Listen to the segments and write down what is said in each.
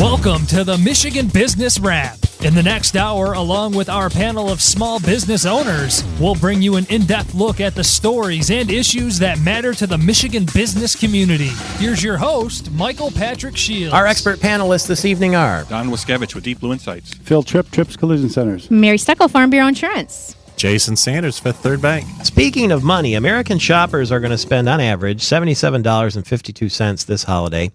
Welcome to the Michigan Business Wrap. In the next hour, along with our panel of small business owners, we'll bring you an in-depth look at the stories and issues that matter to the Michigan business community. Here's your host, Michael Patrick Shields. Our expert panelists this evening are Don Wiskevich with Deep Blue Insights, Phil Tripp's Collision Centers, Mary Steckel, Farm Bureau Insurance, Jason Sanders, Fifth Third Bank. Speaking of money, American shoppers are going to spend on average $77.52 this holiday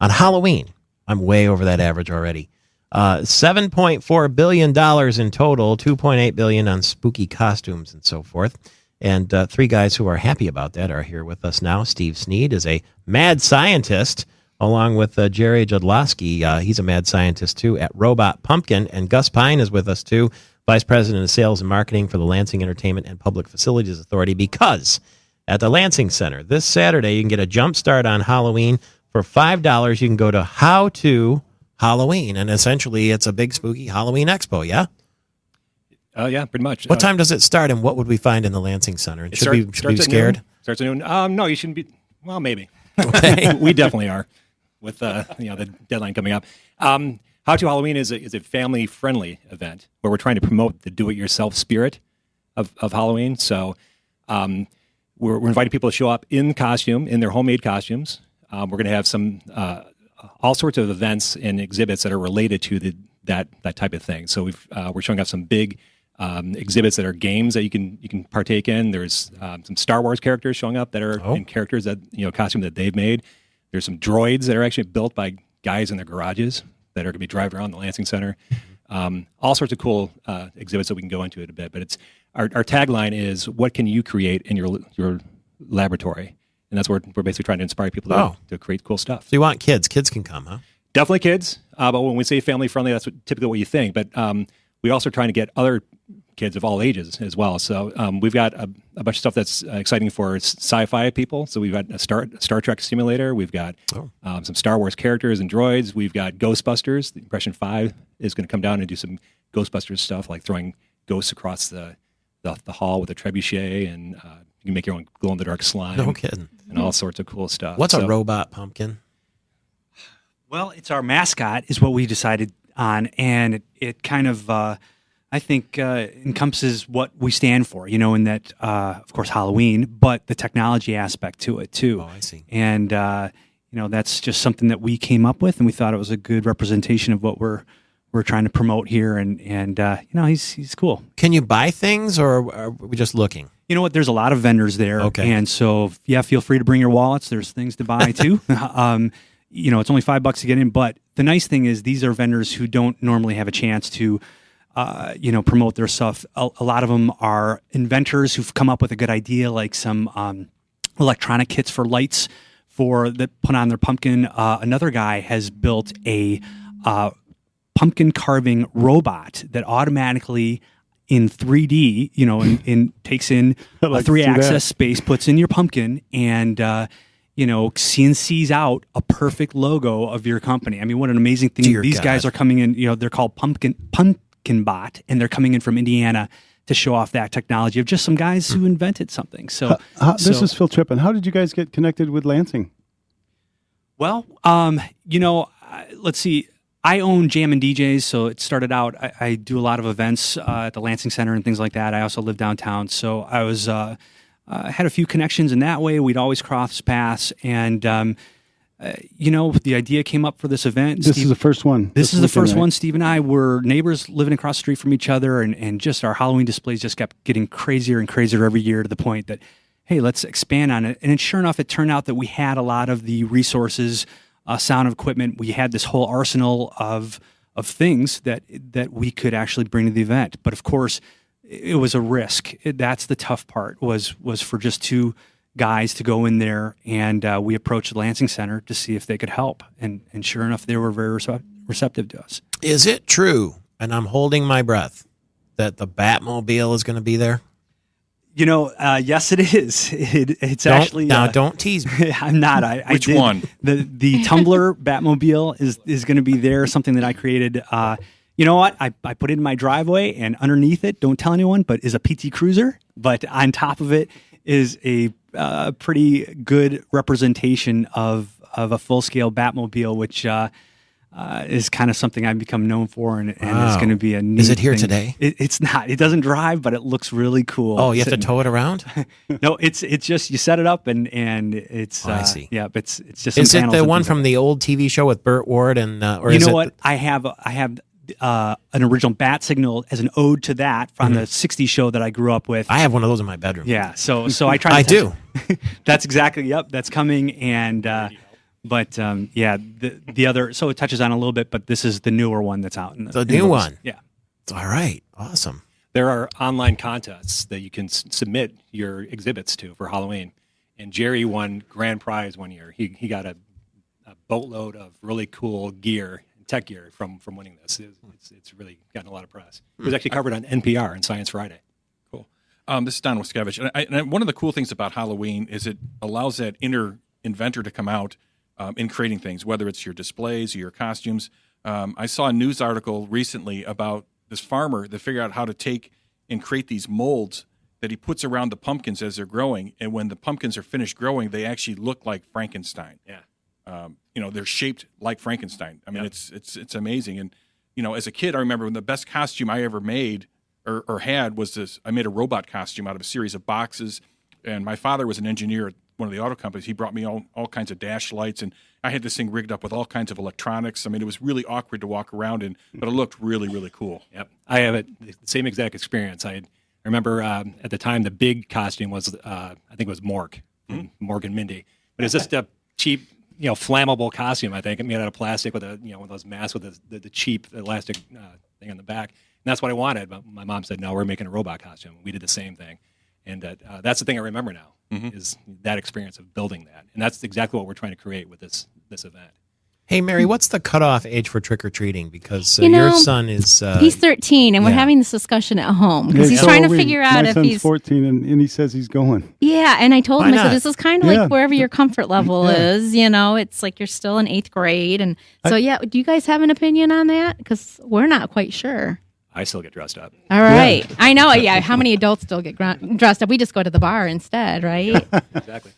on Halloween. I'm way over that average already. $7.4 billion in total, $2.8 billion on spooky costumes and so forth. And three guys who are happy about that are here with us now. Steve Sneed is a mad scientist, along with Jerry Jodloski. He's a mad scientist, too, at Robot Pumpkin. And Gus Pine is with us, too, Vice President of Sales and Marketing for the Lansing Entertainment and Public Facilities Authority, because at the Lansing Center this Saturday, you can get a jump start on Halloween. For $5, you can go to How To Halloween, and essentially it's a big spooky Halloween expo, yeah? Yeah, pretty much. What time does it start, and what would we find in the Lansing Center? And should we be scared? Noon. Starts at noon. No, you shouldn't be. Well, maybe. Okay. We definitely are, with the deadline coming up. How To Halloween is a family-friendly event where we're trying to promote the do-it-yourself spirit of Halloween. So we're inviting people to show up in costume, in their homemade costumes. We're going to have some all sorts of events and exhibits that are related to that type of thing. So we're showing off some big exhibits that are games that you can partake in. There's some Star Wars characters showing up that are in characters that costume that they've made. There's some droids that are actually built by guys in their garages that are going to be driving around the Lansing Center. All sorts of cool exhibits that we can go into in a bit. But it's our tagline is, what can you create in your laboratory? And that's where we're basically trying to inspire people to create cool stuff. So you want kids. Kids can come, huh? Definitely kids. But when we say family-friendly, that's typically what you think. But we also trying to get other kids of all ages as well. So we've got a bunch of stuff that's exciting for sci-fi people. So we've got a Star Trek simulator. We've got some Star Wars characters and droids. We've got Ghostbusters. The Impression 5 is going to come down and do some Ghostbusters stuff, like throwing ghosts across the hall with a trebuchet, and you can make your own glow-in-the-dark slime. No kidding. And all sorts of cool stuff. What's a robot pumpkin? Well, it's our mascot is what we decided on, and it kind of, I think, encompasses what we stand for, in that, of course, Halloween, but the technology aspect to it, too. Oh, I see. And, that's just something that we came up with, and we thought it was a good representation of what we're trying to promote here, and he's cool. Can you buy things, or are we just looking? You know what? There's a lot of vendors there. Okay. And so, feel free to bring your wallets. There's things to buy, too. It's only $5 to get in. But the nice thing is these are vendors who don't normally have a chance to, promote their stuff. A lot of them are inventors who've come up with a good idea, like some electronic kits for lights that put on their pumpkin. Another guy has built a pumpkin carving robot that automatically, in 3D, and takes in a 3-axis space, puts in your pumpkin, and CNCs out a perfect logo of your company. I mean, what an amazing thing! Dear These God. guys are coming in. They're called Pumpkin Bot, and they're coming in from Indiana to show off that technology of just some guys who invented something. So this is Phil Tripp. And how did you guys get connected with Lansing? Well, let's see. I own Jam and DJs, so it started out. I do a lot of events at the Lansing Center and things like that. I also live downtown, so I was had a few connections in that way. We'd always cross paths, and the idea came up for this event. This is the first one. This is the first one. Steve and I were neighbors living across the street from each other, and just our Halloween displays just kept getting crazier and crazier every year, to the point that, hey, let's expand on it. And sure enough, it turned out that we had a lot of the resources. Sound equipment. We had this whole arsenal of things that we could actually bring to the event. But of course, it was a risk. That's the tough part. Was for just two guys to go in there, and we approached the Lansing Center to see if they could help. And sure enough, they were very receptive to us. Is it true? And I'm holding my breath that the Batmobile is going to be there. Yes, it is. It's actually don't tease me. I'm not. Which one? The Tumbler Batmobile is going to be there. Something that I created. You know what? I put it in my driveway, and underneath it, don't tell anyone, but is a PT Cruiser. But on top of it is a pretty good representation of a full scale Batmobile, which is kind of something I've become known for, and it's Wow. going to be a neat Is it here thing. today? It's not. It doesn't drive, but it looks really cool. Oh, you have to Sitting- tow it around? No, it's just you set it up and it's. Oh, I see. Yeah, but it's just. Is some it panels the and one things from like the old TV show with Burt Ward and or that. is You know it what? I have an original bat signal as an ode to that from the '60s show that I grew up with. I have one of those in my bedroom. Yeah, so I try. I To do. That's exactly. Yep, that's coming. And but yeah, the other. So it touches on a little bit, but this is the newer one that's out. The new one. Yeah. All right. Awesome. There are online contests that you can submit your exhibits to for Halloween. And Jerry won grand prize one year. He got a boatload of really cool gear, tech gear from winning this. It's really gotten a lot of press. It was actually covered on NPR and Science Friday. Cool. This is Don Wiskevich. And one of the cool things about Halloween is it allows that inner inventor to come out in creating things, whether it's your displays or your costumes. I saw a news article recently about this farmer that figured out how to take and create these molds that he puts around the pumpkins as they're growing. And when the pumpkins are finished growing, they actually look like Frankenstein. Yeah. They're shaped like Frankenstein. I mean, it's amazing. And, as a kid, I remember when the best costume I ever made or had was this. I made a robot costume out of a series of boxes. And my father was an engineer at one of the auto companies. He brought me all kinds of dash lights, and I had this thing rigged up with all kinds of electronics. I mean, it was really awkward to walk around in, but it looked really, really cool. Yep. I have the same exact experience. I remember at the time the big costume was I think it was Mork, Mork and Mindy, but it's just a cheap, flammable costume. I think made out of plastic with one of those masks with the cheap elastic thing on the back, and that's what I wanted. But my mom said, "No, we're making a robot costume." We did the same thing, and that's the thing I remember now is that experience of building that, and that's exactly what we're trying to create with this event. Hey, Mary, what's the cutoff age for trick or treating? Because You your know, son is He's 13, and we're yeah. having this discussion at home because Yeah, he's so trying are to we. figure out My if son's he's 14 and he says he's going. Yeah, and I told Why him, I said, not? this is kind of Yeah. like wherever your comfort level Yeah. is. It's like you're still in 8th grade, and so do you guys have an opinion on that? Because we're not quite sure. I still get dressed up. All right, I know. Yeah, how many adults still get dressed up? We just go to the bar instead, right? Exactly.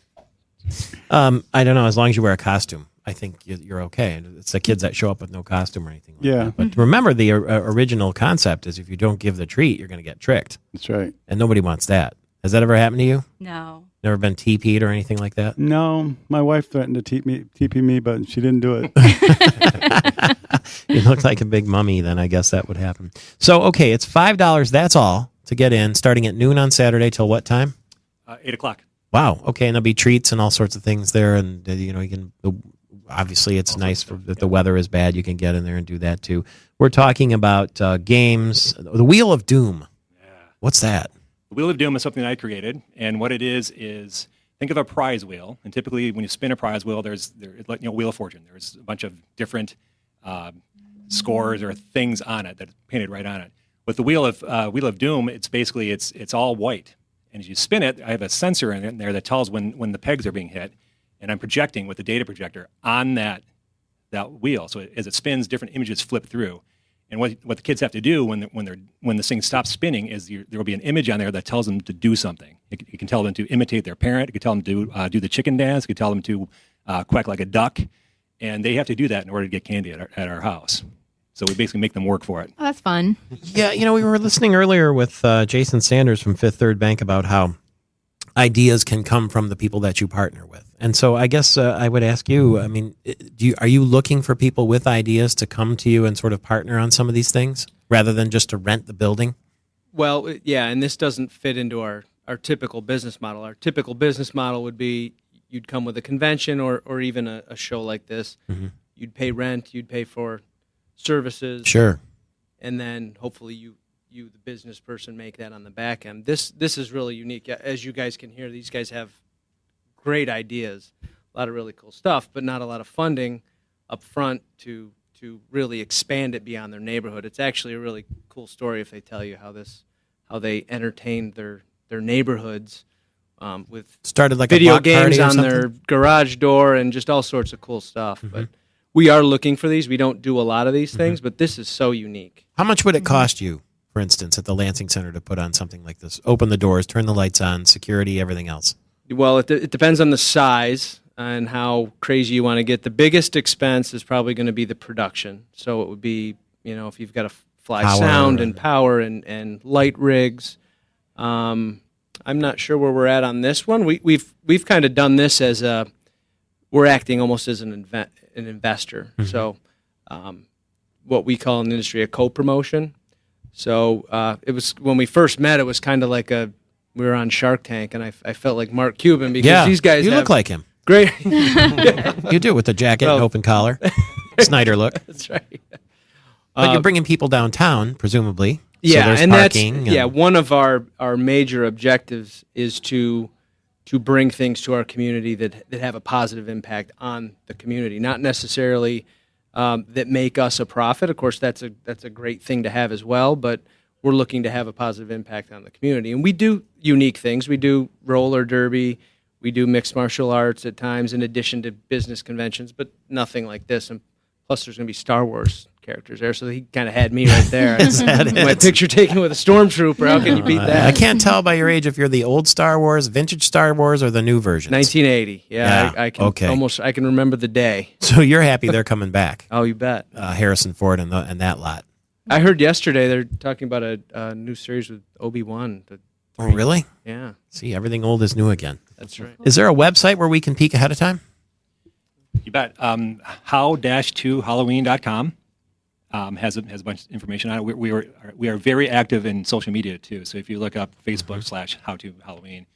I don't know. As long as you wear a costume, I think you're okay. It's the kids that show up with no costume or anything like Yeah. that. But remember, the original concept is if you don't give the treat, you're going to get tricked. That's right. And nobody wants that. Has that ever happened to you? No. Never been TP'd or anything like that? No, my wife threatened to TP me, but she didn't do it. You look like a big mummy, then I guess that would happen. So, okay, it's $5. That's all to get in, starting at noon on Saturday till what time? 8 o'clock. Wow. Okay, and there'll be treats and all sorts of things there, and you can. Obviously, it's nice if the weather is bad. You can get in there and do that too. We're talking about games. The Wheel of Doom. Yeah. What's that? The Wheel of Doom is something I created, and what it is think of a prize wheel, and typically when you spin a prize wheel, there's like Wheel of Fortune. There's a bunch of different scores or things on it that are painted right on it. With the Wheel of Doom, it's basically it's all white, and as you spin it, I have a sensor in there that tells when the pegs are being hit, and I'm projecting with the data projector on that wheel. So as it spins, different images flip through. And what the kids have to do when this thing stops spinning is there will be an image on there that tells them to do something. It can tell them to imitate their parent. It can tell them to do the chicken dance. It can tell them to quack like a duck. And they have to do that in order to get candy at our house. So we basically make them work for it. Oh, that's fun. Yeah, we were listening earlier with Jason Sanders from Fifth Third Bank about how ideas can come from the people that you partner with. And so I guess I would ask you, I mean, are you looking for people with ideas to come to you and sort of partner on some of these things rather than just to rent the building? Well, yeah, and this doesn't fit into our typical business model. Our typical business model would be you'd come with a convention or even a show like this. Mm-hmm. You'd pay rent, you'd pay for services. Sure. And then hopefully you the business person, make that on the back end. This is really unique. As you guys can hear, these guys have great ideas, a lot of really cool stuff, but not a lot of funding up front to really expand it beyond their neighborhood. It's actually a really cool story if they tell you how they entertained their neighborhoods with started like video a block games party or on something? their garage door and just all sorts of cool stuff. Mm-hmm. But we are looking for these. We don't do a lot of these things, but this is so unique. How much would it cost you, for instance, at the Lansing Center to put on something like this? Open the doors, turn the lights on, security, everything else. Well, it depends on the size. and how crazy you want to get. The biggest expense is probably going to be the production. So it would be, if you've got to fly Power sound and power and light rigs. I'm not sure where we're at on this one. We've kind of done this as we're acting almost as an investor. Mm-hmm. So what we call in the industry a co-promotion. So it was, when we first met, it was kind of like we were on Shark Tank, and I felt like Mark Cuban, because these guys you have look like him. great. You do, with the jacket and open collar. Snyder look. That's right. But you're bringing people downtown, presumably. Yeah, so there's and parking. one of our major objectives is to bring things to our community that have a positive impact on the community, not necessarily that make us a profit. Of course, that's a great thing to have as well, but we're looking to have a positive impact on the community. And we do unique things. We do roller derby. We do mixed martial arts at times in addition to business conventions, but nothing like this. And plus, there's going to be Star Wars characters there, so he kind of had me right there. My picture taken with a stormtrooper. How can you beat that? I can't tell by your age if you're the old Star Wars, vintage Star Wars, or the new version. 1980. Yeah. I can I can remember the day. So you're happy they're coming back. Oh, you bet. Harrison Ford and that lot. I heard yesterday they're talking about a new series with Obi-Wan. Oh, really? Yeah. See, everything old is new again. That's right. Is there a website where we can peek ahead of time? You bet. How-to-Halloween.com has a bunch of information on it. We are very active in social media too. So if you look up Facebook/How-to-Halloween,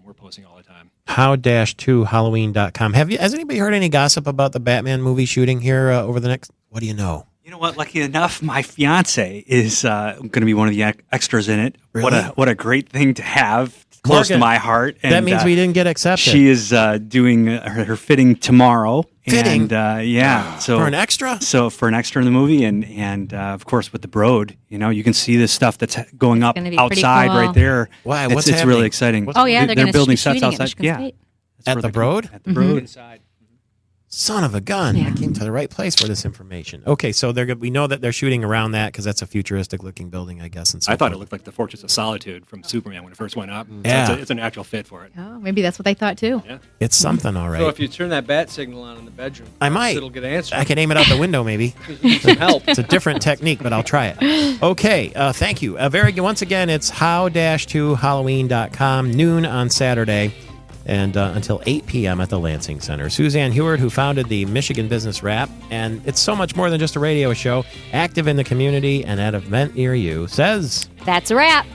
we're posting all the time. How-to-Halloween.com. Has anybody heard any gossip about the Batman movie shooting here over the next? What do you know? You know what? Lucky enough, my fiance is going to be one of the extras in it. Really? What a great thing to have close to my heart. And, that means we didn't get accepted. She is doing her fitting tomorrow. Fitting? And, so for an extra? So for an extra in the movie, and of course with the Broad, you can see this stuff that's going up outside right there. Why? What's it's really exciting. Oh yeah, they're building sets outside. Yeah, at the Broad. At the Broad. Inside. Son of a gun! I came to the right place for this information. Okay, so we know that they're shooting around that because that's a futuristic-looking building, I guess. And so I thought it looked like the Fortress of Solitude from Superman when it first went up. Yeah, so it's an actual fit for it. Oh, maybe that's what they thought too. Yeah, it's something, all right. So if you turn that bat signal on in the bedroom, I might. It'll get answered. I can aim it out the window, maybe. Some help. It's a different technique, but I'll try it. Okay, thank you. Very good. Once again, it's how-to-Halloween.com, noon on Saturday, and until 8 p.m. at the Lansing Center. Suzanne Heward, who founded the Michigan Business Wrap, and it's so much more than just a radio show, active in the community and at an event near you, says... That's a wrap.